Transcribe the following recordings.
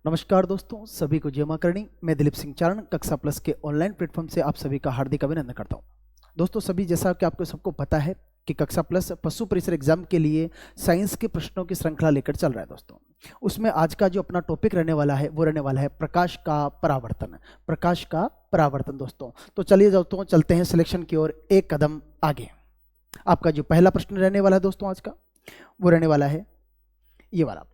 नमस्कार दोस्तों, सभी को जय मां करणी। मैं दिलीप सिंह चारण कक्षा प्लस के ऑनलाइन प्लेटफॉर्म से आप सभी का हार्दिक अभिनंदन करता हूं। दोस्तों सभी, जैसा कि आपको सबको पता है कि कक्षा प्लस पशु परिसर एग्जाम के लिए साइंस के प्रश्नों की श्रृंखला लेकर चल रहा है। दोस्तों उसमें आज का जो अपना टॉपिक रहने वाला है वो रहने वाला है प्रकाश का परावर्तन। प्रकाश का परावर्तन दोस्तों, तो चलिए दोस्तों चलते हैं सिलेक्शन की ओर एक कदम आगे। आपका जो पहला प्रश्न रहने वाला है दोस्तों आज का, वो रहने वाला है ये वाला।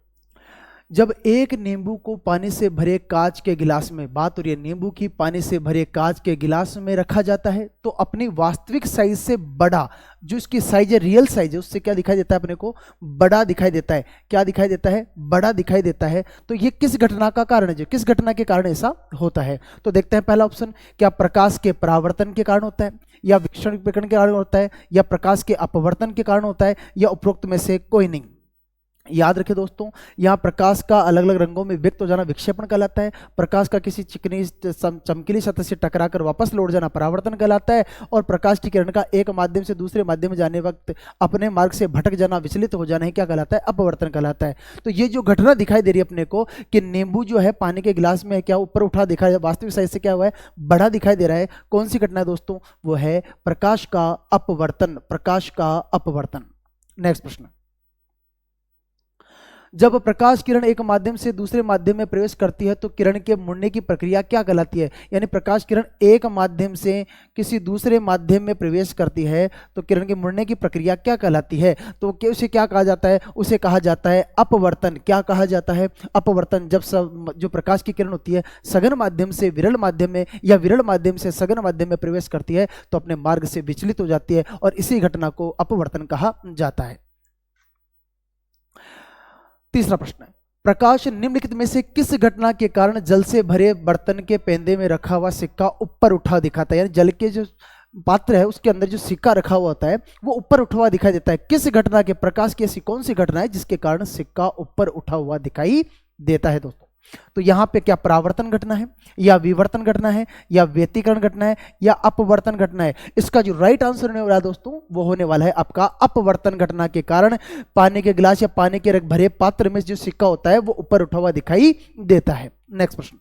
जब एक नींबू को पानी से भरे कांच के गिलास में, बात हो रही है नींबू की, पानी से भरे कांच के गिलास में रखा जाता है तो अपनी वास्तविक साइज से बड़ा, जो इसकी साइज है, रियल साइज है, उससे क्या दिखाई देता है अपने को? बड़ा दिखाई देता है। क्या दिखाई देता है? बड़ा दिखाई देता है। तो ये किस घटना का कारण है? जो किस घटना के कारण ऐसा होता है? तो देखते हैं पहला ऑप्शन, क्या प्रकाश के परावर्तन के कारण होता है, या विक्षण विकिरण के कारण होता है, या प्रकाश के अपवर्तन के कारण होता है, या उपरोक्त में से कोई नहीं। याद रखें दोस्तों, यहाँ प्रकाश का अलग अलग रंगों में व्यक्त हो जाना विक्षेपण कहलाता है, प्रकाश का किसी चिकनी चमकीली सतह से टकराकर वापस लौट जाना परावर्तन कहलाता है, और प्रकाश की किरण का एक माध्यम से दूसरे माध्यम में जाने वक्त अपने मार्ग से भटक जाना, विचलित हो जाना है, क्या कहलाता है? अपवर्तन कहलाता है। तो ये जो घटना दिखाई दे रही है अपने को कि नींबू जो है पानी के गिलास में क्या ऊपर उठा दिखा है, वास्तविक साइज से क्या हुआ है? बड़ा दिखाई दे रहा है। कौन सी घटना है दोस्तों? वो है प्रकाश का अपवर्तन। प्रकाश का अपवर्तन। नेक्स्ट प्रश्न, जब प्रकाश किरण एक माध्यम से दूसरे माध्यम में प्रवेश करती है तो किरण के मुड़ने की प्रक्रिया क्या कहलाती है? यानी प्रकाश किरण एक माध्यम से किसी दूसरे माध्यम में प्रवेश करती है तो किरण के मुड़ने की प्रक्रिया क्या कहलाती है? तो उसे क्या कहा जाता है? उसे कहा जाता है अपवर्तन। क्या कहा जाता है? अपवर्तन। जब जो प्रकाश की किरण होती है सघन माध्यम से विरल माध्यम में, या विरल माध्यम से सघन माध्यम में प्रवेश करती है तो अपने मार्ग से विचलित हो जाती है, और इसी घटना को अपवर्तन कहा जाता है। तीसरा प्रश्न है, प्रकाश निम्नलिखित में से किस घटना के कारण जल से भरे बर्तन के पेंदे में रखा हुआ सिक्का ऊपर उठा दिखाता है? यानी जल के जो पात्र है उसके अंदर जो सिक्का रखा हुआ होता है वो ऊपर उठा हुआ दिखाई देता है। किस घटना के? प्रकाश की ऐसी कौन सी घटना है जिसके कारण सिक्का ऊपर उठा हुआ दिखाई देता है दोस्तों? तो यहां पे क्या परावर्तन घटना है, या विवर्तन घटना है, या व्यतिकरण घटना है, या अपवर्तन घटना है? इसका जो राइट आंसर होने वाला है दोस्तों वो होने वाला है आपका अपवर्तन घटना के कारण पानी के गिलास या पानी के भरे पात्र में जो सिक्का होता है वो ऊपर उठा हुआ दिखाई देता है। नेक्स्ट प्रश्न,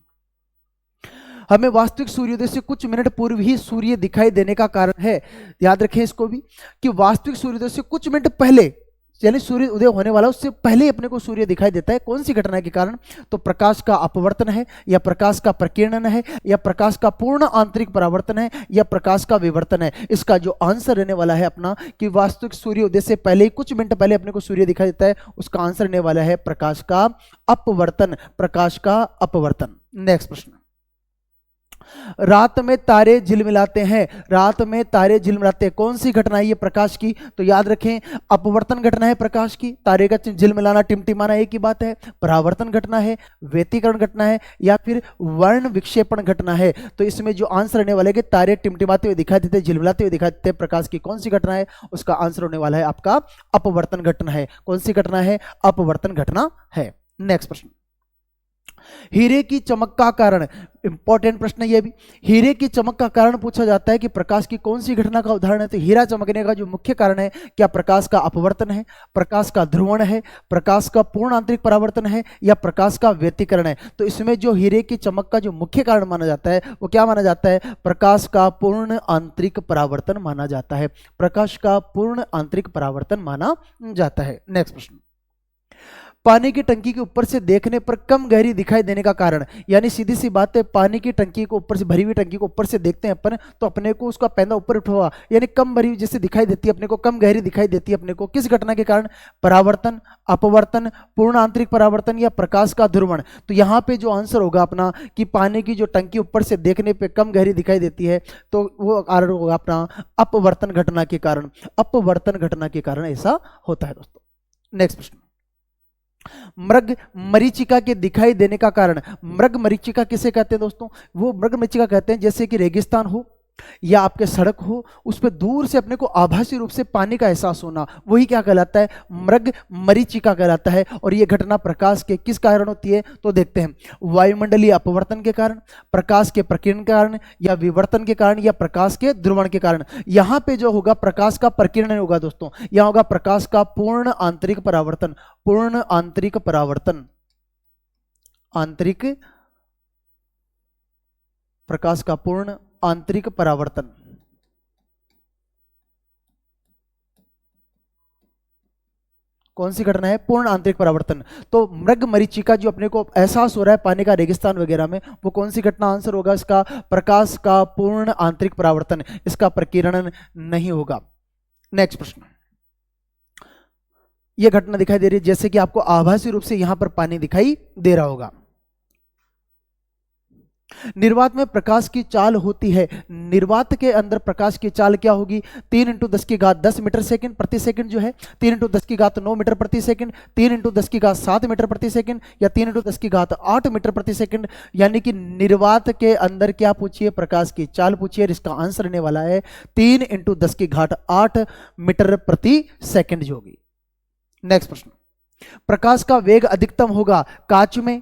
हमें वास्तविक सूर्योदय से कुछ मिनट पूर्व ही सूर्य दिखाई देने का कारण है। याद रखें इसको भी कि वास्तविक सूर्योदय से कुछ मिनट पहले, यानी सूर्य उदय होने वाला उससे पहले अपने को सूर्य दिखाई देता है। कौन सी घटना के कारण? तो प्रकाश का अपवर्तन है, या प्रकाश का प्रकीर्णन है, या प्रकाश का पूर्ण आंतरिक परावर्तन है, या प्रकाश का विवर्तन है? इसका जो आंसर रहने वाला है अपना कि वास्तविक सूर्य उदय से पहले ही कुछ मिनट पहले अपने को सूर्य दिखाई देता है, उसका आंसर रहने वाला है प्रकाश का अपवर्तन। प्रकाश का अपवर्तन। नेक्स्ट प्रश्न, रात में तारे झिलमिलाते हैं। रात में तारे झिलमिलाते हैं, कौन सी घटना है ये प्रकाश की? तो याद रखें अपवर्तन घटना है प्रकाश की, तारे का झिलमिलाना टिमटिमाना एक ही बात है। परावर्तन घटना है, व्यतिकरण घटना है, या फिर वर्ण विक्षेपण घटना है? तो इसमें जो आंसर रहने वाला है कि तारे टिमटिमाते हुए दिखाई देते, झिलमिलाते हुए दिखाई देते प्रकाश की, कौन सी घटना है? उसका आंसर होने वाला है आपका अपवर्तन घटना है। कौन सी घटना है? अपवर्तन घटना है। नेक्स्ट प्रश्न, हीरे की चमक का कारण, इंपॉर्टेंट प्रश्न ये भी, हीरे की चमक का कारण पूछा जाता है कि प्रकाश की कौन सी घटना का उदाहरण है? तो हीरा चमकने का जो मुख्य कारण है, क्या प्रकाश का अपवर्तन है, प्रकाश का ध्रुवण है, प्रकाश का पूर्ण आंतरिक परावर्तन है, या प्रकाश का व्यतिकरण है? तो इसमें जो हीरे की चमक का जो मुख्य कारण माना जाता है वो क्या माना जाता है? प्रकाश का पूर्ण आंतरिक परावर्तन माना जाता है। प्रकाश का पूर्ण आंतरिक परावर्तन माना जाता है। नेक्स्ट प्रश्न, पानी की टंकी के ऊपर से देखने पर कम गहरी दिखाई देने का कारण? यानी सीधी सी बात है, पानी की टंकी को ऊपर से, भरी हुई टंकी को ऊपर से देखते हैं अपन तो अपने को उसका पैंदा ऊपर उठा हुआ, यानी कम भरी हुई जैसे दिखाई देती है अपने को, कम गहरी दिखाई देती है अपने को। किस घटना के कारण? परावर्तन, अपवर्तन, पूर्ण आंतरिक परावर्तन, या प्रकाश का ध्रुवण? तो यहाँ पे जो आंसर होगा अपना कि पानी की जो टंकी ऊपर से देखने पे कम गहरी दिखाई देती है तो वो कारण होगा अपना अपवर्तन घटना के कारण। अपवर्तन घटना के कारण ऐसा होता है दोस्तों। नेक्स्ट प्रश्न, मृग मरीचिका के दिखाई देने का कारण? मृग मरीचिका किसे कहते हैं दोस्तों? वो मृग मरीचिका कहते हैं जैसे कि रेगिस्तान हो या आपके सड़क हो, उस पर दूर से अपने को आभासी रूप से पानी का एहसास होना, वही क्या कहलाता है? मृग मरीचिका कहलाता है। और यह घटना प्रकाश के किस कारण होती है? तो देखते हैं, वायुमंडलीय अपवर्तन के कारण, प्रकाश के प्रकीर्णन के कारण, या विवर्तन के कारण, या प्रकाश के ध्रुवण के कारण। यहां पे जो होगा प्रकाश का प्रकीर्णन होगा दोस्तों, यहां होगा प्रकाश का पूर्ण आंतरिक परावर्तन। पूर्ण आंतरिक परावर्तन, आंतरिक प्रकाश का पूर्ण आंतरिक परावर्तन। कौन सी घटना है? पूर्ण आंतरिक परावर्तन। तो मृग मरीचिका जो अपने को एहसास हो रहा है पानी का रेगिस्तान वगैरह में, वो कौन सी घटना आंसर होगा इसका? प्रकाश का पूर्ण आंतरिक परावर्तन, इसका प्रकीर्णन नहीं होगा। नेक्स्ट प्रश्न, यह घटना दिखाई दे रही है जैसे कि आपको आभासी रूप से यहां पर पानी दिखाई दे रहा होगा। निर्वात में प्रकाश की चाल होती है, निर्वात के अंदर प्रकाश की चाल क्या होगी? 3 × 10 की घात 10 मीटर सेकंड प्रति सेकंड जो है, 3 × 10 की घात 9 मीटर प्रति सेकंड, 3 × 10 की घात 7 मीटर प्रति सेकंड, या 3 × 10 की घात 8 मीटर प्रति सेकंड। यानी कि निर्वात के अंदर क्या पूछिए? प्रकाश की चाल पूछिए। इसका आंसर रहने वाला है 3 × 10 की घात 8 मीटर प्रति सेकंड जो होगी। नेक्स्ट प्रश्न, प्रकाश का वेग अधिकतम होगा कांच में,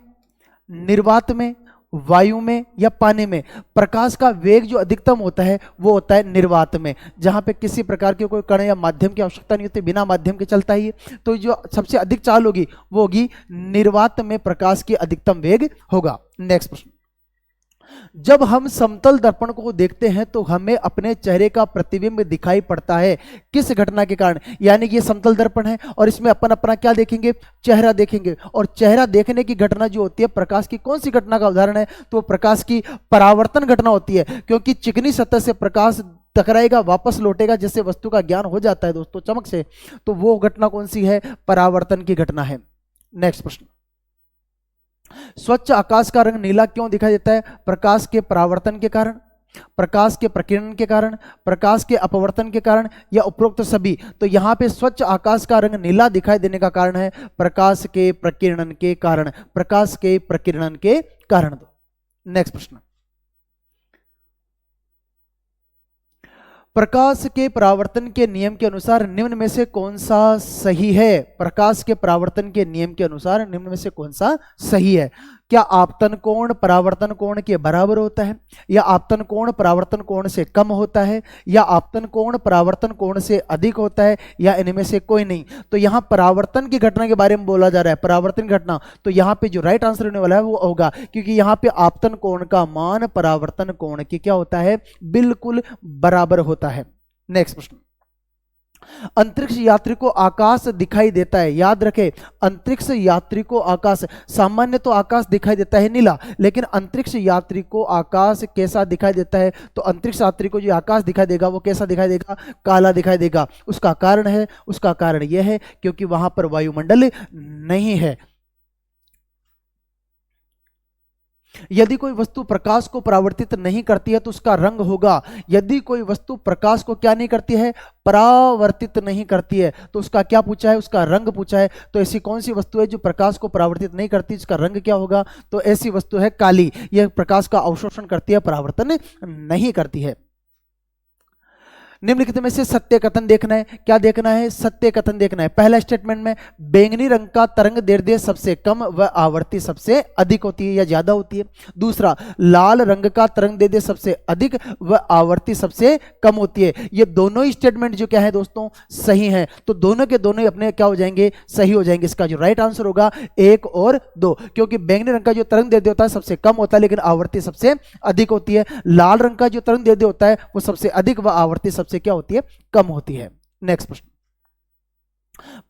निर्वात में, वायु में या पानी में? प्रकाश का वेग जो अधिकतम होता है वो होता है निर्वात में, जहां पे किसी प्रकार के कोई कण या माध्यम की आवश्यकता नहीं होती, बिना माध्यम के चलता ही। तो जो सबसे अधिक चाल होगी वो होगी निर्वात में, प्रकाश की अधिकतम वेग होगा। नेक्स्ट प्रश्न, जब हम समतल दर्पण को देखते हैं तो हमें अपने चेहरे का प्रतिबिंब दिखाई पड़ता है, किस घटना के कारण? यानी कि ये समतल दर्पण है और इसमें अपन अपना क्या देखेंगे? चेहरा देखेंगे। और चेहरा देखने की घटना जो होती है प्रकाश की कौन सी घटना का उदाहरण है? तो प्रकाश की परावर्तन घटना होती है, क्योंकि चिकनी सतह से प्रकाश टकराएगा, वापस लौटेगा, जिससे वस्तु का ज्ञान हो जाता है दोस्तों चमक से। तो वो घटना कौन सी है? परावर्तन की घटना है। नेक्स्ट प्रश्न, स्वच्छ आकाश का रंग नीला क्यों दिखाई देता है? प्रकाश के परावर्तन के कारण, प्रकाश के प्रकीर्णन के कारण, प्रकाश के अपवर्तन के कारण, या उपरोक्त सभी? तो यहां पे स्वच्छ आकाश का रंग नीला दिखाई देने का कारण है प्रकाश के प्रकीर्णन के कारण, प्रकाश के प्रकीर्णन के कारण। नेक्स्ट प्रश्न, प्रकाश के परावर्तन के नियम के अनुसार निम्न में से कौन सा सही है? प्रकाश के परावर्तन के नियम के अनुसार निम्न में से कौन सा सही है? क्या आपतन कोण परावर्तन कोण के बराबर होता है, या आपतन कोण परावर्तन कोण से कम होता है, या आपतन कोण परावर्तन कोण से अधिक होता है, या इनमें से कोई नहीं? तो यहाँ परावर्तन की घटना के बारे में बोला जा रहा है, परावर्तन घटना। तो यहाँ पे जो राइट आंसर होने वाला है वो होगा, क्योंकि यहाँ पे आपतन कोण का मान परावर्तन कोण के क्या होता है? बिल्कुल बराबर होता है। नेक्स्ट प्रश्न, अंतरिक्ष यात्री को आकाश दिखाई देता है, याद रखें अंतरिक्ष यात्री को आकाश, सामान्य तो आकाश दिखाई देता है नीला, लेकिन अंतरिक्ष यात्री को आकाश कैसा दिखाई देता है? तो अंतरिक्ष यात्री को जो आकाश दिखाई देगा वो कैसा दिखाई देगा? काला दिखाई देगा। उसका कारण यह है क्योंकि वहां पर वायुमंडल नहीं है। यदि कोई वस्तु प्रकाश को परावर्तित नहीं करती है तो उसका रंग होगा, यदि कोई वस्तु प्रकाश को क्या नहीं करती है? परावर्तित नहीं करती है, तो उसका क्या पूछा है? उसका रंग पूछा है। तो ऐसी कौन सी वस्तु है जो प्रकाश को परावर्तित नहीं करती, इसका रंग क्या होगा? तो ऐसी वस्तु है काली, यह प्रकाश का अवशोषण करती है, परावर्तन नहीं करती है। निम्नलिखित में से सत्य कथन देखना है। क्या देखना है? सत्य कथन देखना है। पहला स्टेटमेंट में बैंगनी रंग का तरंग दैर्ध्य सबसे कम व आवर्ती सबसे अधिक होती है या ज्यादा होती है। दूसरा, लाल रंग का तरंग दैर्ध्य सबसे अधिक व आवर्ती सबसे कम होती है। ये दोनों ही स्टेटमेंट जो क्या है दोस्तों? सही है। तो दोनों के दोनों अपने क्या हो जाएंगे? सही हो जाएंगे। इसका जो राइट आंसर होगा 1 और 2, क्योंकि बैंगनी रंग का जो तरंग दैर्ध्य होता है सबसे कम होता है लेकिन आवर्ती सबसे अधिक होती है। लाल रंग का जो तरंग दैर्ध्य होता है वो सबसे अधिक व आवर्ती सबसे क्या होती है? कम होती है। नेक्स्ट प्रश्न,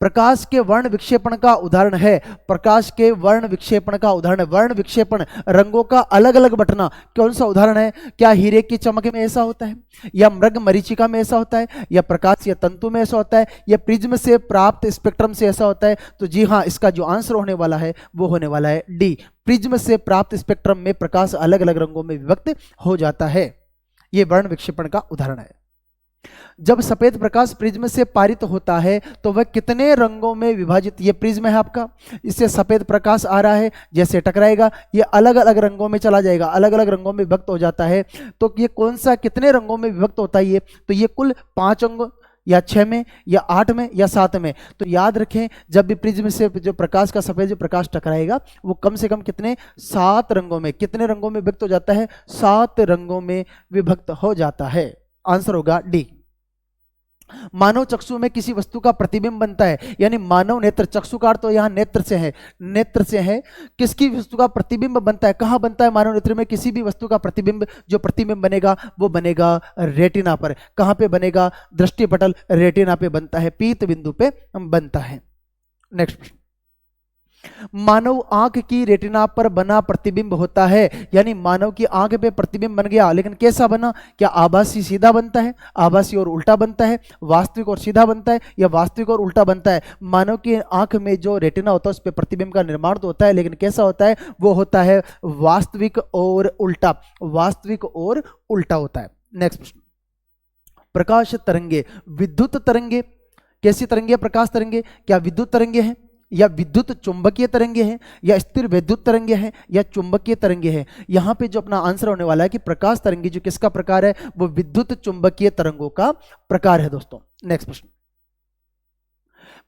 प्रकाश के वर्ण विक्षेपण का उदाहरण है। प्रकाश के वर्ण विक्षेपण का उदाहरण, वर्ण विक्षेपण रंगों का अलग अलग बटना, कौन सा उदाहरण है? क्या हीरे की चमक में ऐसा होता है, या मृग मरीचिका में ऐसा होता है, या प्रकाश या तंतु में ऐसा होता है, या प्रिज्म से प्राप्त स्पेक्ट्रम से ऐसा होता है? तो जी हाँ, इसका जो आंसर होने वाला है वो होने वाला है डी, प्रिज्म से प्राप्त स्पेक्ट्रम में प्रकाश अलग अलग रंगों में विभक्त हो जाता है। यह वर्ण विक्षेपण का उदाहरण है। जब सफेद प्रकाश प्रिज्म से पारित होता है तो वह कितने रंगों में विभाजित? ये प्रिज्म है आपका, इससे सफेद प्रकाश आ रहा है, जैसे टकराएगा ये अलग अलग रंगों में चला जाएगा, अलग अलग रंगों में विभक्त हो जाता है। तो ये कौन सा कितने रंगों में विभक्त होता है? ये तो ये कुल 5 अंग, या 6 में, या 8 में, या 7 में। तो याद रखें जब भी प्रिज्म से जो प्रकाश का सफेद जो प्रकाश टकराएगा वो कम से कम कितने? 7 रंगों में। कितने रंगों में विभक्त हो जाता है? 7 रंगों में विभक्त हो जाता है। आंसर होगा डी। मानव चक्षु में किसी वस्तु का प्रतिबिंब बनता है, यानी मानव नेत्र, चक्षु का अर्थ तो यहाँ नेत्र से है, नेत्र से है। किसकी वस्तु का प्रतिबिंब बनता है, कहाँ बनता है मानव नेत्र में? किसी भी वस्तु का प्रतिबिंब, जो प्रतिबिंब बनेगा वो बनेगा रेटिना पर। कहाँ पे बनेगा? दृष्टिपटल रेटिना पे बनता है, पीत बिंदु पे बनता है। नेक्स्ट प्रश्न, मानव आंख की रेटिना पर बना प्रतिबिंब होता है, यानी मानव की आंख पे प्रतिबिंब बन गया, लेकिन कैसा बना? क्या आभासी सीधा बनता है, आभासी और उल्टा बनता है, वास्तविक और सीधा बनता है, या वास्तविक और उल्टा बनता है? मानव की आंख में जो रेटिना होता है उस पर प्रतिबिंब का निर्माण तो होता है, लेकिन कैसा होता है? वो होता है वास्तविक और उल्टा, वास्तविक और उल्टा होता है। नेक्स्ट प्रश्न, प्रकाश तरंगे, विद्युत तरंगे, कैसी तरंगे? प्रकाश तरंगे। क्या विद्युत तरंगे हैं, या विद्युत चुंबकीय तरंगे हैं, या स्थिर विद्युत तरंगे हैं, या चुंबकीय तरंगे हैं? यहां पे जो अपना आंसर होने वाला है कि प्रकाश तरंगे जो किसका प्रकार है? वो विद्युत चुंबकीय तरंगों का प्रकार है दोस्तों। नेक्स्ट प्रश्न,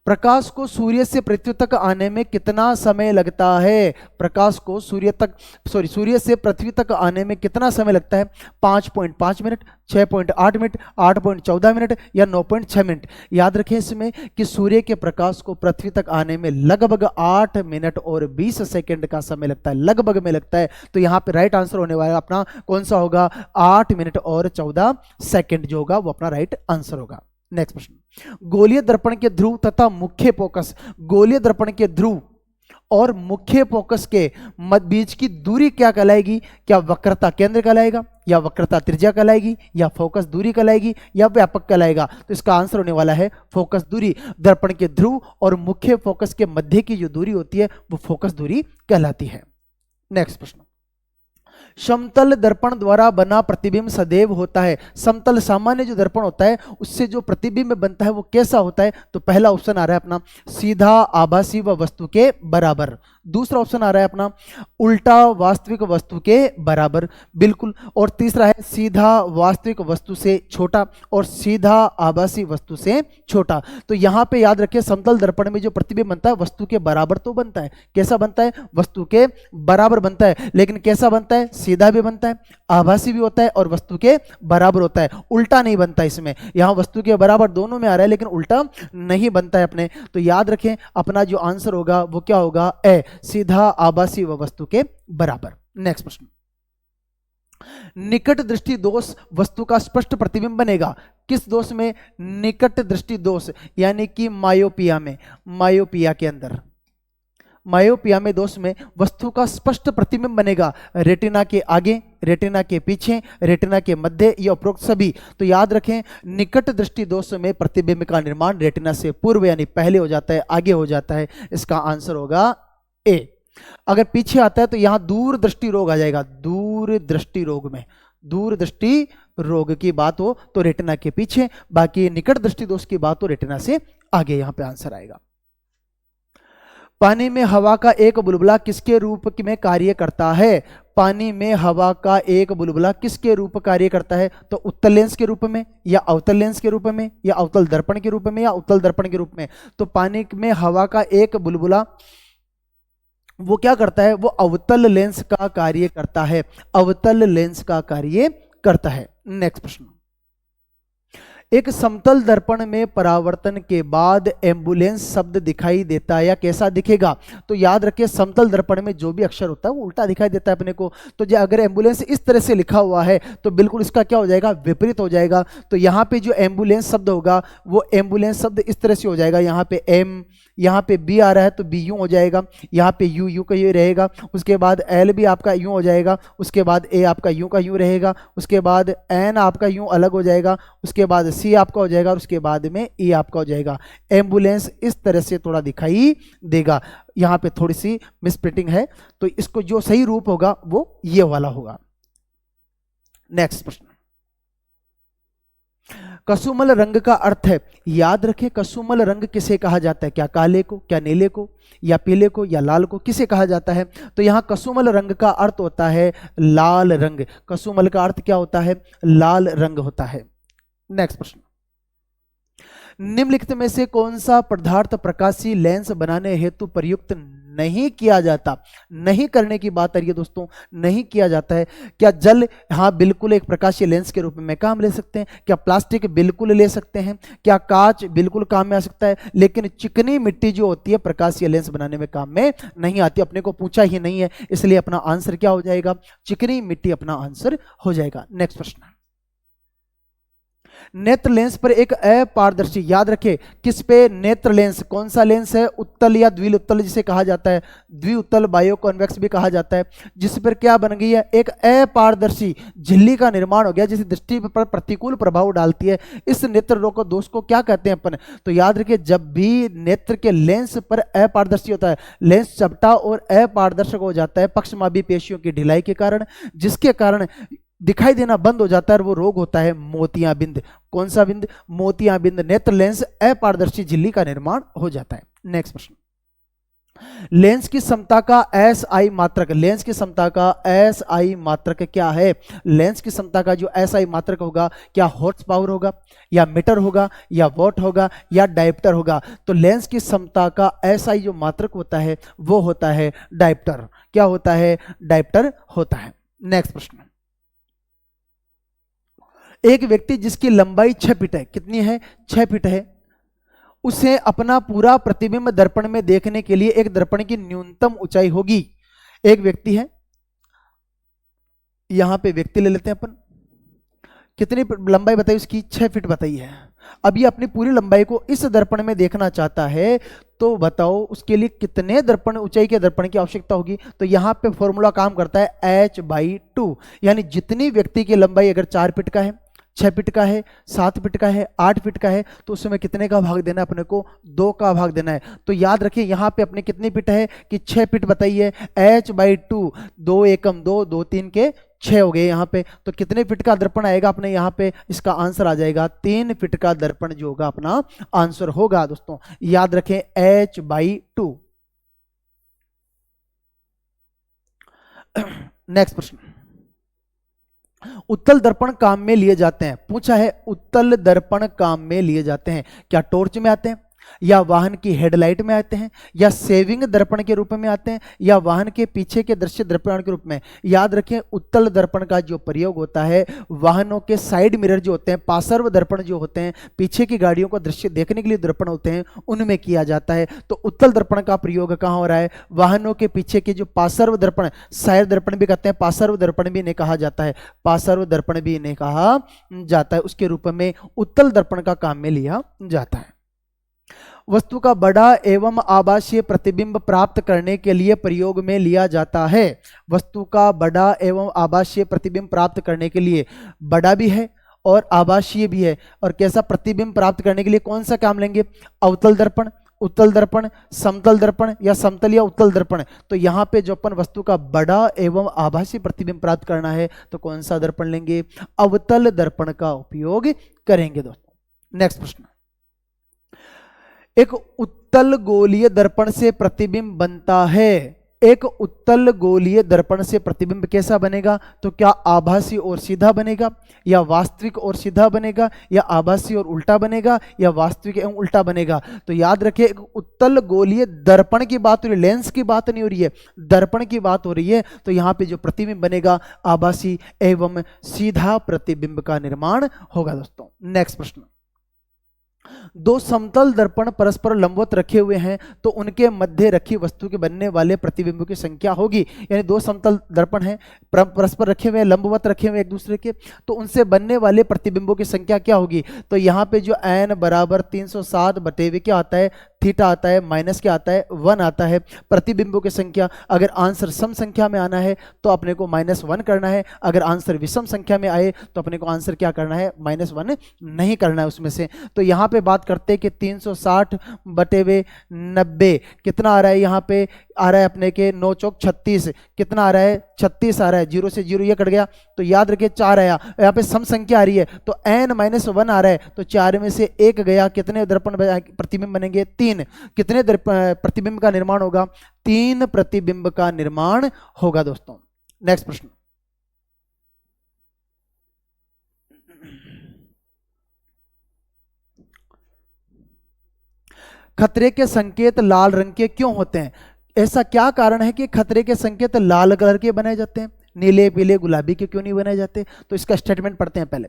प्रकाश को सूर्य से पृथ्वी तक आने में कितना समय लगता है? प्रकाश को सूर्य से पृथ्वी तक आने में कितना समय लगता है? 5.5 मिनट, 6.8 मिनट, 8.14 मिनट, या 9.6 मिनट? याद रखें इसमें कि सूर्य के प्रकाश को पृथ्वी तक आने में लगभग 8 मिनट और 20 सेकंड का समय लगता है, लगभग में लगता है। तो यहाँ पे राइट आंसर होने वाला अपना कौन सा होगा? 8 मिनट और 14 सेकंड जो होगा वो अपना राइट आंसर होगा। नेक्स्ट प्रश्न, गोलीय दर्पण के ध्रुव तथा मुख्य फोकस, गोलीय दर्पण के ध्रुव और मुख्य फोकस के बीच की दूरी क्या कहलाएगी? क्या वक्रता केंद्र कहलाएगा, या वक्रता त्रिज्या कहलाएगी, या फोकस दूरी कहलाएगी, या व्यापक कहलाएगा? तो इसका आंसर होने वाला है फोकस दूरी। दर्पण के ध्रुव और मुख्य फोकस के मध्य की जो दूरी होती है वो फोकस दूरी कहलाती है। नेक्स्ट प्रश्न, समतल दर्पण द्वारा बना प्रतिबिंब सदैव होता है। समतल सामान्य जो दर्पण होता है उससे जो प्रतिबिंब बनता है वो कैसा होता है? तो पहला ऑप्शन आ रहा है अपना सीधा आभासी व वस्तु के बराबर। दूसरा ऑप्शन आ रहा है अपना उल्टा वास्तविक वस्तु के बराबर, बिल्कुल। और तीसरा है सीधा वास्तविक वस्तु से छोटा और सीधा आभासी वस्तु से छोटा। तो यहां पे याद रखिए समतल दर्पण में जो प्रतिबिंब बनता है वस्तु के बराबर तो बनता है। कैसा बनता है? वस्तु के बराबर बनता है, लेकिन कैसा बनता है? सीधा भी बनता है, आभासी भी होता है और वस्तु के बराबर होता है, उल्टा नहीं बनता। इसमें यहां वस्तु के बराबर दोनों में आ रहा है लेकिन उल्टा नहीं बनता है अपने। तो याद रखें अपना जो आंसर होगा वो क्या होगा? ए, सीधा आभासी व वस्तु के बराबर। नेक्स्ट प्रश्न, निकट दृष्टि दोष वस्तु का स्पष्ट प्रतिबिंब बनेगा। किस दोष में? निकट दृष्टि दोष, यानी कि मायोपिया में, मायोपिया के अंदर, मायोपिया में दोष में वस्तु का स्पष्ट प्रतिबिंब बनेगा। रेटिना के आगे, रेटिना के पीछे, रेटिना के मध्य, या उपरोक्त सभी। तो याद रखें निकट दृष्टि दोष में प्रतिबिंब का निर्माण रेटिना से पूर्व यानी पहले हो जाता है, आगे हो जाता है। इसका आंसर होगा ए। अगर पीछे आता है तो यहां दूर दृष्टि रोग आ जाएगा। दूर दृष्टि रोग में, दूर दृष्टि रोग की बात हो तो रेटिना के पीछे, बाकी निकट दृष्टि दोष की बात हो रेटिना से आगे, यहां पे आंसर आएगा। पानी में हवा का एक बुलबुला किसके रूप में कार्य करता है? पानी में हवा का एक बुलबुला किसके रूप कार्य करता है? तो उत्तल लेंस के रूप में, या अवतल लेंस के रूप में, या अवतल दर्पण के रूप में, या उत्तल दर्पण के रूप में। तो पानी में हवा का एक बुलबुला वो क्या करता है? वो अवतल लेंस का कार्य करता है, अवतल लेंस का कार्य करता है। नेक्स्ट प्रश्न, एक समतल दर्पण में परावर्तन के बाद एम्बुलेंस शब्द दिखाई देता है या कैसा दिखेगा? तो याद रखिए समतल दर्पण में जो भी अक्षर होता है वो उल्टा दिखाई देता है अपने को। तो जो अगर एम्बुलेंस इस तरह से लिखा हुआ है तो बिल्कुल इसका क्या हो जाएगा? विपरीत हो जाएगा। तो यहाँ पे जो एम्बुलेंस शब्द होगा वो एम्बुलेंस शब्द इस तरह से हो जाएगा। यहाँ पे एम, यहाँ पे बी आ रहा है तो बी यूं हो जाएगा, यहाँ पे यू यू का ये रहेगा, उसके बाद एल भी आपका यूं हो जाएगा, उसके बाद ए आपका यूं का यूं रहेगा, उसके बाद एन आपका यूं अलग हो जाएगा, उसके बाद सी आपका हो जाएगा और उसके बाद में ई आपका हो जाएगा। एम्बुलेंस इस तरह से थोड़ा दिखाई देगा। यहाँ पे थोड़ी सी मिसप्रिंटिंग है तो इसको जो सही रूप होगा वो ये वाला होगा। नेक्स्ट प्रश्न, कसुमल रंग का अर्थ है। याद रखें कसुमल रंग किसे कहा जाता है? क्या काले को, क्या नीले को, या पीले को, या लाल को, किसे कहा जाता है? तो यहां कसुमल रंग का अर्थ होता है लाल रंग। कसुमल का अर्थ क्या होता है? लाल रंग होता है। नेक्स्ट प्रश्न, निम्नलिखित में से कौन सा पदार्थ प्रकाशीय लेंस बनाने हेतु प्रयुक्त नहीं किया जाता। नहीं करने की बात आ रही है दोस्तों, नहीं किया जाता है। क्या जल, हाँ बिल्कुल एक प्रकाशीय लेंस के रूप में काम ले सकते हैं। क्या प्लास्टिक, बिल्कुल ले सकते हैं। क्या कांच, बिल्कुल काम में आ सकता है। लेकिन चिकनी मिट्टी जो होती है प्रकाशीय लेंस बनाने में काम में नहीं आती। अपने को पूछा ही नहीं है, इसलिए अपना आंसर क्या हो जाएगा, चिकनी मिट्टी अपना आंसर हो जाएगा। नेक्स्ट प्रश्न, नेत्र लेंस पर एक अपारदर्शी, याद रखें किस पे, नेत्र लेंस, कौन सा लेंस है, उत्तल या द्विउत्तल जिसे कहा जाता है, द्विउत्तल बायो कॉन्वेक्स भी कहा जाता है, जिस पर क्या बन गई है, एक अपारदर्शी झिल्ली का निर्माण हो गया जिसे दृष्टि पर प्रतिकूल प्रभाव डालती है। इस नेत्र रोग को दोष को क्या कहते हैं अपन, तो याद रखिए जब भी नेत्र के लेंस पर अपारदर्शी होता है, लेंस चपटा और अपारदर्शक हो जाता है पक्षमापी पेशियों की ढिलाई के कारण, जिसके कारण दिखाई देना बंद हो जाता है, और वो रोग होता है मोतियाबिंद। कौन सा बिंद, मोतियाबिंद। नेत्र लेंस अपारदर्शी झिल्ली का निर्माण हो जाता है। नेक्स्ट प्रश्न, लेंस की समता का एस आई मात्रक, लेंस की समता का एस आई मात्रक क्या है। लेंस की समता का जो एस आई मात्रक होगा, क्या हॉर्स पावर होगा, या मीटर होगा, या वॉट होगा, या डायप्टर होगा। तो लेंस की समता का एस आई जो मात्रक होता है वो होता है डायप्टर। क्या होता है, डायप्टर होता है। नेक्स्ट प्रश्न, एक व्यक्ति जिसकी लंबाई 6 फीट है, कितनी है, 6 फीट है, उसे अपना पूरा प्रतिबिंब दर्पण में देखने के लिए एक दर्पण की न्यूनतम ऊंचाई होगी। एक व्यक्ति है, यहां पे व्यक्ति ले लेते हैं अपन, कितनी लंबाई बताइए उसकी, 6 फीट बताई है। अब ये अपनी पूरी लंबाई को इस दर्पण में देखना चाहता है, तो बताओ उसके लिए कितने दर्पण, ऊंचाई के दर्पण की आवश्यकता होगी। तो यहां पे फॉर्मूला काम करता है h/2, यानी जितनी व्यक्ति की लंबाई अगर 4 फीट का है, 6 फीट का है, 7 फीट का है, 8 फीट का है, तो उसमें कितने का भाग देना है अपने को, 2 का भाग देना है। तो याद रखिए यहाँ पे अपने कितनी फीट है कि 6 फीट बताइए, h/2, 2 एकम 2, 2 3 के 6 हो गए यहाँ पे। तो कितने फीट का दर्पण आएगा अपने यहाँ पे, इसका आंसर आ जाएगा 3 फीट का दर्पण जो होगा अपना आंसर होगा। दोस्तों याद रखें h/2। नेक्स्ट प्रश्न, उत्तल दर्पण काम में लिए जाते हैं, पूछा है उत्तल दर्पण काम में लिए जाते हैं, क्या टॉर्च में आते हैं, या वाहन की हेडलाइट में आते हैं, या सेविंग दर्पण के रूप में आते हैं, या वाहन के पीछे के दृश्य दर्पण के रूप में। याद रखें उत्तल दर्पण का जो प्रयोग होता है वाहनों के साइड मिरर जो होते हैं, पार्श्व दर्पण जो होते हैं, पीछे की गाड़ियों का दृश्य देखने के लिए दर्पण होते हैं, उनमें किया जाता है। तो उत्तल दर्पण का प्रयोग कहाँ हो रहा है, वाहनों के पीछे के जो पार्श्व दर्पण, साइड दर्पण भी कहते हैं, पार्श्व दर्पण भी इन्हें कहा जाता है, पार्श्व दर्पण भी इन्हें कहा जाता है, उसके रूप में उत्तल दर्पण का काम में लिया जाता है। वस्तु का बड़ा एवं आभासीय प्रतिबिंब प्राप्त करने के लिए प्रयोग में लिया जाता है। वस्तु का बड़ा एवं आभासीय प्रतिबिंब प्राप्त करने के लिए, बड़ा भी है और आभासीय भी है, और कैसा प्रतिबिंब प्राप्त करने के लिए कौन सा काम लेंगे, अवतल दर्पण, उत्तल दर्पण, समतल दर्पण, या समतल या उत्तल दर्पण। तो यहाँ पे जो अपन वस्तु का बड़ा एवं आभासीय प्रतिबिंब प्राप्त करना है तो कौन सा दर्पण लेंगे, अवतल दर्पण का उपयोग करेंगे। दोस्तों नेक्स्ट प्रश्न, एक उत्तल गोलीय दर्पण से प्रतिबिंब बनता है, एक उत्तल गोलीय दर्पण से प्रतिबिंब कैसा बनेगा, तो क्या आभासी और सीधा बनेगा, या वास्तविक और सीधा बनेगा, या आभासी और उल्टा बनेगा, या वास्तविक एवं उल्टा बनेगा। तो याद रखिए एक उत्तल गोलीय दर्पण की बात हो रही है, लेंस की बात नहीं हो रही है, दर्पण की बात हो रही है। तो यहाँ पे जो प्रतिबिंब बनेगा आभासी एवं सीधा प्रतिबिंब का निर्माण होगा। दोस्तों नेक्स्ट प्रश्न, दो समतल दर्पण परस्पर लंबवत रखे हुए हैं तो उनके मध्य रखी वस्तु के बनने वाले प्रतिबिंबों की संख्या होगी। यानी दो समतल दर्पण हैं, परस्पर रखे हुए हैं, लंबवत रखे हुए एक दूसरे के, तो उनसे बनने वाले प्रतिबिंबों की संख्या क्या होगी। तो यहाँ पे जो n बराबर 360 बटे क्या आता है, थीटा आता है, माइनस क्या आता है, 1 आता है। प्रतिबिंबों की संख्या, अगर आंसर सम संख्या में आना है तो अपने को -1 करना है, अगर आंसर विषम संख्या में आए तो अपने को आंसर क्या करना है, -1 नहीं करना है उसमें से। तो यहाँ पे बात करते हैं कि 360 बटे 90 कितना आ रहा है, यहाँ पे आ रहा है अपने के 9 चौक 36, कितना आ रहा है 36 आ रहा है, 0 से 0 ये कट गया तो याद रखिए 4 आया। यहाँ पे सम संख्या आ रही है तो n-1 आ रहा है तो 4 में से 1 गया, कितने दर्पण प्रतिबिंब बनेंगे, 3। कितने प्रतिबिंब का निर्माण होगा, 3 प्रतिबिंब का निर्माण होगा। दोस्तों नेक्स्ट प्रश्न, खतरे के संकेत लाल रंग के क्यों होते हैं। ऐसा क्या कारण है कि खतरे के संकेत लाल कलर के बनाए जाते हैं, नीले पीले गुलाबी के क्यों नहीं बनाए जाते? तो इसका स्टेटमेंट पढ़ते हैं पहले।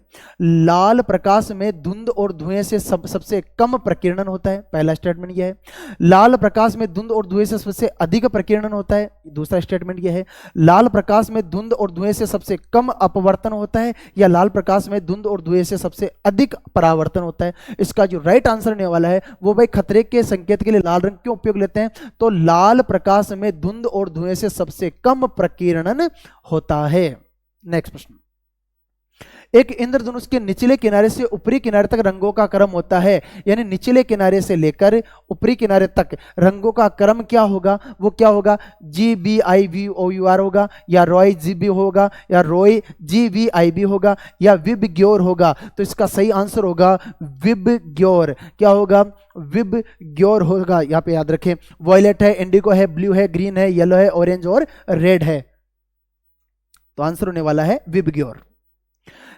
लाल प्रकाश में धुंध और धुएं से सबसे कम प्रकीर्णन होता है, पहला स्टेटमेंट यह है। लाल प्रकाश में धुंध और धुएं से सबसे अधिक प्रकीर्णन होता है, दूसरा स्टेटमेंट यह है। लाल प्रकाश में धुंध और धुएं से सबसे कम अपवर्तन होता है, या लाल प्रकाश में धुंध और धुएं से सबसे अधिक परावर्तन होता है? इसका जो राइट आंसर होने वाला है वो भाई खतरे के संकेत के लिए लाल रंग क्यों उपयोग लेते हैं, तो लाल प्रकाश में धुंध और धुएं से सबसे कम प्रकीर्णन होता है। नेक्स्ट प्रश्न। एक इंद्रधनुष के निचले किनारे से ऊपरी किनारे तक रंगों का क्रम होता है, यानी निचले किनारे से लेकर ऊपरी किनारे तक रंगों का क्रम क्या होगा? वो क्या होगा? GBIVOUR होगा, या रॉय GB होगा, या रॉय GVIB होगा, या विबग्योर होगा? तो इसका सही आंसर होगा विबग्योर। क्या होगा? विबग्योर होगा। यहां पे याद रखें, वॉयलेट है, इंडिगो है, ब्लू है, ग्रीन है, येलो है, ऑरेंज और रेड है। तो आंसर होने वाला है विबग्योर।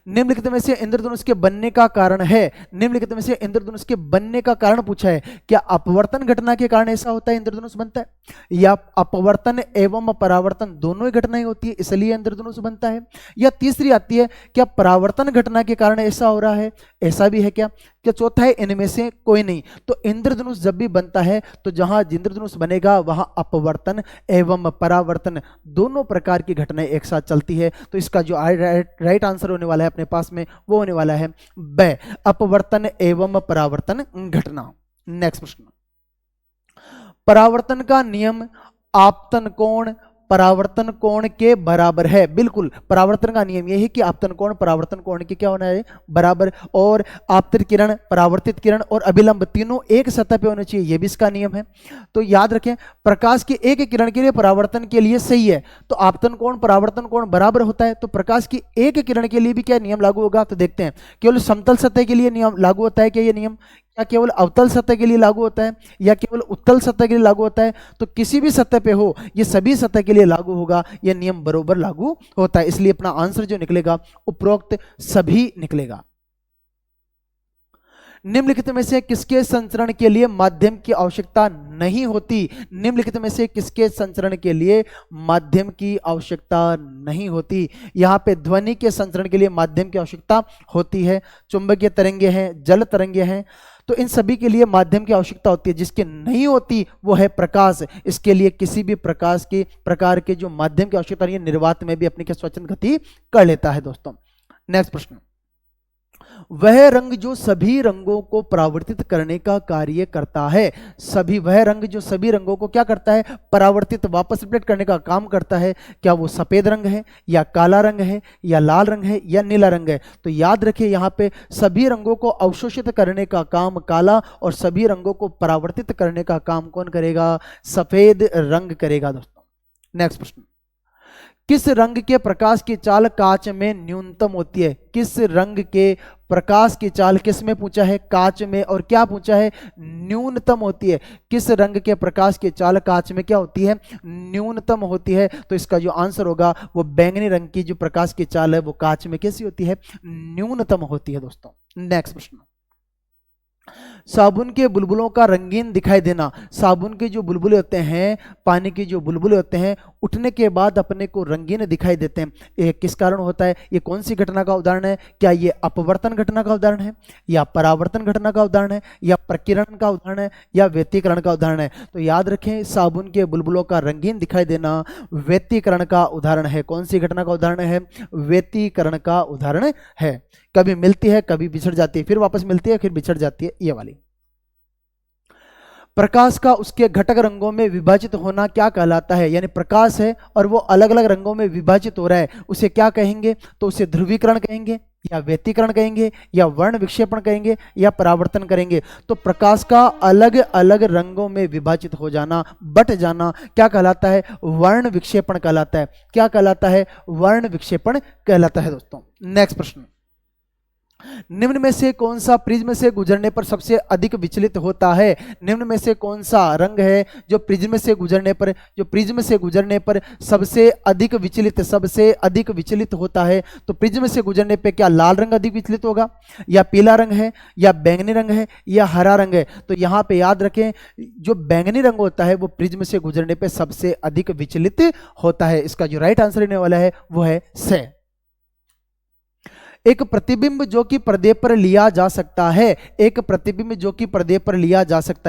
निम्नलिखित में से इंद्रधनुष के बनने का कारण है, निम्नलिखित में से इंद्रधनुष के बनने का कारण पूछा है। क्या अपवर्तन घटना के कारण ऐसा होता है इंद्रधनुष बनता है, या अपवर्तन एवं परावर्तन दोनों ही घटनाएं होती है इसलिए इंद्रधनुष बनता है, या तीसरी आती है क्या परावर्तन घटना के कारण ऐसा हो रहा है, ऐसा भी है क्या? क्या चौथा है इनमें से कोई नहीं? तो इंद्रधनुष जब भी बनता है तो जहां इंद्रधनुष बनेगा वहां अपवर्तन एवं परावर्तन दोनों प्रकार की घटनाएं एक साथ चलती है। तो इसका जो राइट आंसर होने वाला है अपने पास में वो होने वाला है ब, अपवर्तन एवं परावर्तन घटना। नेक्स्ट प्रश्न। परावर्तन का नियम आपतन कोण परावर्तन कोण के बराबर है। बिल्कुल, परावर्तन का नियम यह है कि आपतन कोण परावर्तन कोण के क्या होना है? बराबर। और आपतित किरण, परावर्तित किरण और अभिलंब तीनों एक सतह पे होने चाहिए, यह भी इसका नियम है। तो याद रखें, प्रकाश की एक किरण के लिए परावर्तन के लिए सही है तो आपतन कोण परावर्तन कोण बराबर होता है, तो प्रकाश की एक किरण के लिए भी क्या नियम लागू होगा? तो देखते हैं, केवल समतल सतह के लिए नियम लागू होता है क्या ये नियम? क्या केवल अवतल सतह के लिए लागू होता है, या केवल उत्तल सतह के लिए लागू होता है? तो किसी भी सतह पे हो ये सभी सतह के लिए लागू होगा, यह नियम बरोबर लागू होता है। इसलिए अपना आंसर जो निकलेगा उपरोक्त सभी निकलेगा। निम्नलिखित में से किसके संचरण के लिए माध्यम की आवश्यकता नहीं होती? निम्नलिखित में से किसके संचरण के लिए माध्यम की आवश्यकता नहीं होती? यहां पे ध्वनि के संचरण के लिए माध्यम की आवश्यकता होती है, चुंबकीय तरंगे हैं, जल तरंगे हैं, तो इन सभी के लिए माध्यम की आवश्यकता होती है। जिसकी नहीं होती वो है प्रकाश। इसके लिए किसी भी प्रकार के जो माध्यम की आवश्यकता नहीं है, निर्वात में भी अपनी क्या स्वच्छंद गति कर लेता है। दोस्तों नेक्स्ट प्रश्न। वह रंग जो सभी रंगों को परावर्तित करने का कार्य करता है, वह रंग जो सभी रंगों को क्या करता है? परावर्तित, वापस रिफ्लेक्ट करने का काम करता है। क्या वो सफेद रंग है, या काला रंग है, या लाल रंग है, या नीला रंग है? तो याद रखिए यहां पे सभी रंगों को अवशोषित करने का काम काला और सभी रंगों को परावर्तित करने का काम कौन करेगा? सफेद रंग करेगा। दोस्तों नेक्स्ट प्रश्न। किस रंग के प्रकाश की चाल कांच में न्यूनतम होती है? किस रंग के प्रकाश की चाल किस में पूछा है? कांच में। और क्या पूछा है? न्यूनतम होती है। किस रंग के प्रकाश की चाल कांच में क्या होती है? न्यूनतम होती है। तो इसका जो आंसर होगा वो बैंगनी रंग की जो प्रकाश की चाल है वो कांच में कैसी होती है? न्यूनतम होती है। दोस्तों नेक्स्ट प्रश्न। साबुन के बुलबुलों का रंगीन दिखाई देना। साबुन के जो बुलबुले होते हैं, पानी के जो बुलबुले होते हैं, उठने के बाद अपने को रंगीन दिखाई देते हैं, ये किस कारण होता है? ये कौन सी घटना का उदाहरण है? क्या ये अपवर्तन घटना का उदाहरण है, या परावर्तन घटना का उदाहरण है, या प्रकीर्णन का उदाहरण है, या व्यतिकरण का उदाहरण है? तो याद रखें, साबुन के बुलबुलों का रंगीन दिखाई देना व्यतिकरण का उदाहरण है। कौन सी घटना का उदाहरण है? व्यतिकरण का उदाहरण है। कभी मिलती है, कभी बिछड़ जाती है, फिर वापस मिलती है, फिर बिछड़ जाती है, ये वाली। प्रकाश का उसके घटक रंगों में विभाजित होना क्या कहलाता है? यानी प्रकाश है और वो अलग अलग रंगों में विभाजित हो रहा है, उसे क्या कहेंगे? तो उसे ध्रुवीकरण कहेंगे, या व्यतिकरण कहेंगे, या वर्ण विक्षेपण कहेंगे, या परावर्तन करेंगे। तो प्रकाश का अलग अलग रंगों में विभाजित हो जाना, बट जाना क्या कहलाता है? वर्ण विक्षेपण कहलाता है। क्या कहलाता है? वर्ण विक्षेपण कहलाता है। दोस्तों नेक्स्ट प्रश्न। निम्न में से कौन सा प्रिज्म से गुजरने पर सबसे अधिक विचलित होता है? निम्न में से कौन सा रंग है जो प्रिज्म से गुजरने पर सबसे अधिक विचलित होता है? तो प्रिज्म से गुजरने पे क्या लाल रंग अधिक विचलित होगा, या पीला रंग है, या बैंगनी रंग है, या हरा रंग है? तो यहां पे याद रखें, जो बैंगनी रंग होता है वो प्रिज्म से गुजरने पे सबसे अधिक विचलित होता है। इसका जो राइट आंसर रहने वाला है वो है से। एक प्रतिबिंब जो कि पर्दे पर लिया जा सकता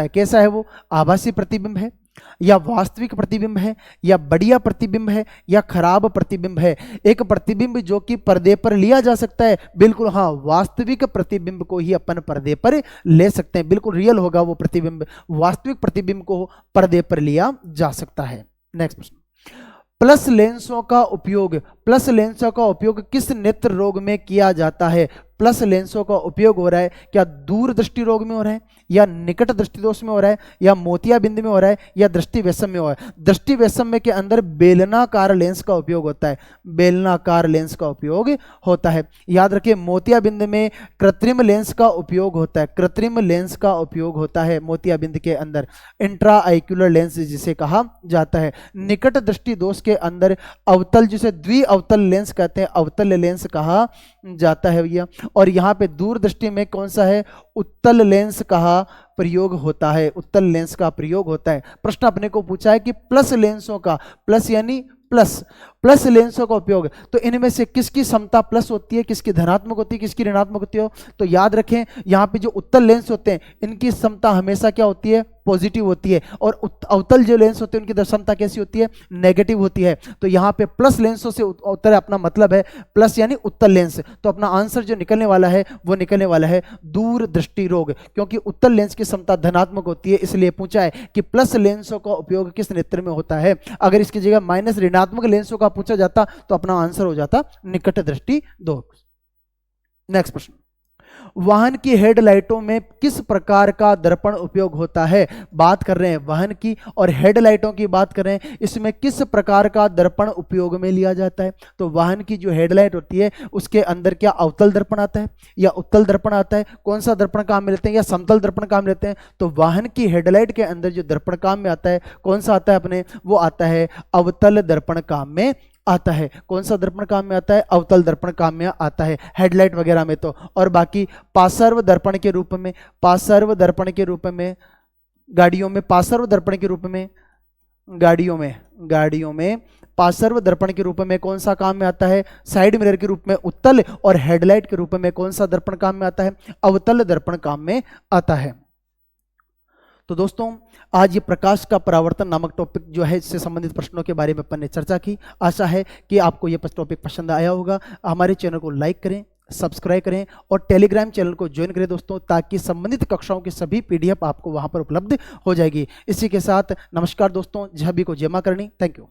है, कैसा है वो? आभासी प्रतिबिंब है, या वास्तविक प्रतिबिंब है, या बढ़िया प्रतिबिंब है, या खराब प्रतिबिंब है? एक प्रतिबिंब जो कि पर्दे पर लिया जा सकता है, बिल्कुल हाँ, वास्तविक प्रतिबिंब को ही अपन पर्दे पर ले सकते हैं, बिल्कुल रियल होगा वो प्रतिबिंब, वास्तविक प्रतिबिंब को पर्दे पर लिया जा सकता है। नेक्स्ट प्रश्न, प्लस लेंसों का उपयोग किस नेत्र रोग में किया जाता है? प्लस लेंसों का उपयोग हो रहा है क्या दूर दृष्टि रोग में हो रहा है, या निकट दृष्टि दोष में हो रहा है, या मोतियाबिंद में हो रहा है, या दृष्टि वैषम्य में हो रहा है? दृष्टि वैषम्य के अंदर बेलनाकार लेंस का उपयोग होता है, याद रखिए। मोतियाबिंद में कृत्रिम लेंस का उपयोग होता है, मोतियाबिंद के अंदर इंट्रा आइक्यूलर लेंस जिसे कहा जाता है। निकट दृष्टि दोष के अंदर अवतल, जिसे द्वि अवतल लेंस कहते हैं, अवतल लेंस कहा जाता है भैया। और यहाँ पे दूर दृष्टि में कौन सा है? उत्तल लेंस का प्रयोग होता है, प्रश्न अपने को पूछा है कि प्लस लेंसों का, प्लस यानी प्लस लेंसों का उपयोग, तो इनमें से किसकी समता प्लस होती है, किसकी धनात्मक होती है, किसकी ऋणात्मक होती है? तो याद रखें, यहाँ पे जो उत्तल लेंस होते हैं इनकी समता हमेशा क्या होती है? पॉजिटिव होती है। और अवतल जो लेंस होते हैं उनकी क्षमता कैसी होती है? नेगेटिव होती है। तो यहाँ पे प्लस लेंसों से उत्तर अपना मतलब है प्लस यानी उत्तल लेंस। तो अपना आंसर जो निकलने वाला है वो निकलने वाला है दूर दृष्टि रोग, क्योंकि उत्तल लेंस की क्षमता धनात्मक होती है, इसलिए पूछा है कि प्लस लेंसों का उपयोग किस नेत्र में होता है। अगर इसकी जगह माइनस ऋणात्मक लेंसों का पूछा जाता तो अपना आंसर हो जाता निकट दृष्टि दोष। नेक्स्ट प्रश्न, वाहन की हेडलाइटों में किस प्रकार का दर्पण उपयोग होता है? बात कर रहे हैं वाहन की और हेडलाइटों की बात कर रहे हैं, इसमें किस प्रकार का दर्पण उपयोग में लिया जाता है? तो वाहन की जो हेडलाइट होती है उसके अंदर क्या अवतल दर्पण आता है या उत्तल दर्पण आता है? कौन सा दर्पण काम में लेते हैं, या समतल दर्पण काम लेते हैं? तो वाहन की हेडलाइट के अंदर जो दर्पण काम में आता है, कौन सा आता है अपने? वो आता है अवतल दर्पण काम में आता है। कौन सा दर्पण काम में आता है? अवतल दर्पण काम में आता है हेडलाइट वगैरह में। तो और बाकी पार्श्व दर्पण के रूप में, गाड़ियों में पार्श्व दर्पण के रूप में, गाड़ियों में पार्श्व दर्पण के रूप में कौन सा काम में आता है? साइड मिरर के रूप में उत्तल, और हेडलाइट के रूप में कौन सा दर्पण काम में आता है? अवतल दर्पण काम में आता है। तो दोस्तों, आज ये प्रकाश का परावर्तन नामक टॉपिक जो है, इससे संबंधित प्रश्नों के बारे में अपन ने चर्चा की। आशा है कि आपको ये टॉपिक पसंद आया होगा। हमारे चैनल को लाइक करें, सब्सक्राइब करें और टेलीग्राम चैनल को ज्वाइन करें दोस्तों, ताकि संबंधित कक्षाओं की सभी PDF आपको वहां पर उपलब्ध हो जाएगी। इसी के साथ नमस्कार दोस्तों, जय भी को जय मां करनी। Thank you.